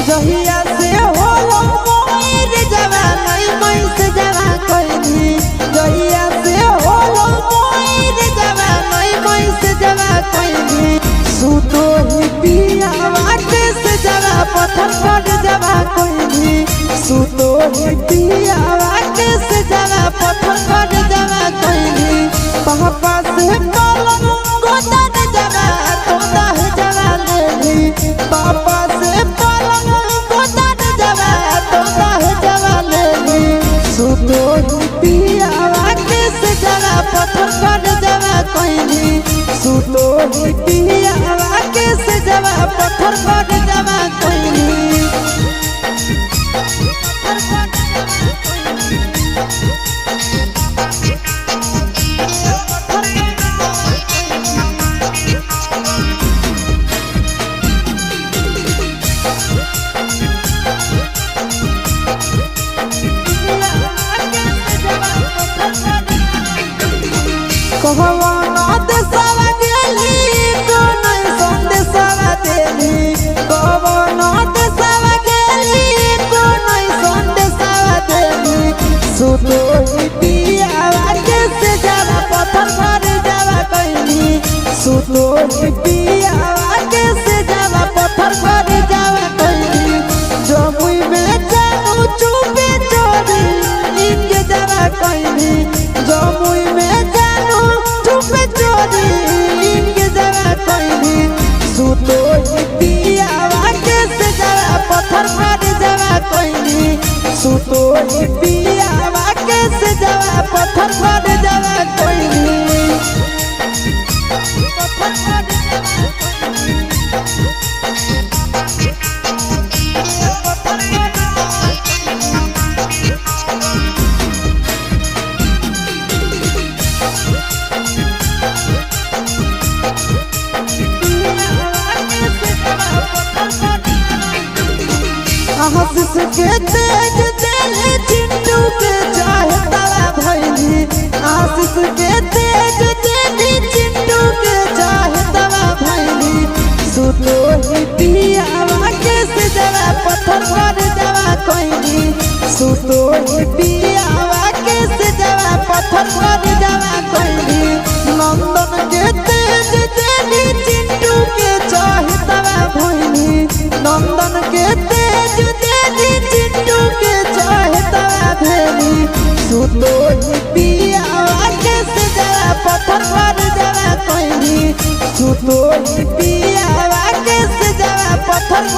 जहिया से होलो मोर जवानी मैं से जवा कइनी जहिया से होलो मोर जवानी मैं से जवा कइनी सुतो ही पिया वाटे से जवा पत्थर पर जवा कइनी सुतो ही पिया वाटे से जवा पत्थर पर जवा कइनी पापा से कलम गोदा जवा तोदा है जवा लेनी पापा से सुतो पिया वाटे से जवा पत्थर पर जवा कइनी सुतो पिया वाटे से जवा पत्थर पर जवा कइनी कहवाना देशवा गेली तो नहीं संदेशवा देली कहवाना देशवा गेली तो नहीं संदेशवा देली सुतो पिया वाटे से जवा पत्थर पर जवा कइनी सुतो पिया वाटे से जवा पत्थर पर जवा कइनी जमुई में जानू चुपे चोरी इनके जवा कइनी जमुई में चुपे चोरी इनके जवा कइनी सुतो पिया वाटे से जवा पत्थर पर जवा कइनी सुतो पिया वाटे से जवा पत्थर पर जवा कइनी आशीष के तेज दिल चिंटू के चाहे तारा भइली आशीष के तेज दिल चिंटू के चाहे तारा भइली सुतो पिया वाटे से जवा पत्थर पर जवा कइनी सुतो पिया वाटे से जवा पत्थर पर जवा कइनी नंदन के तेज दिल चिंटू के चाहे तारा भइली नंदन के तेज चिंटू के चाहे तारा भेली सुतो पिया वाटे से जवा पत्थर पर जवा कइनी सुतो पिया वाटे से जवा पत्थर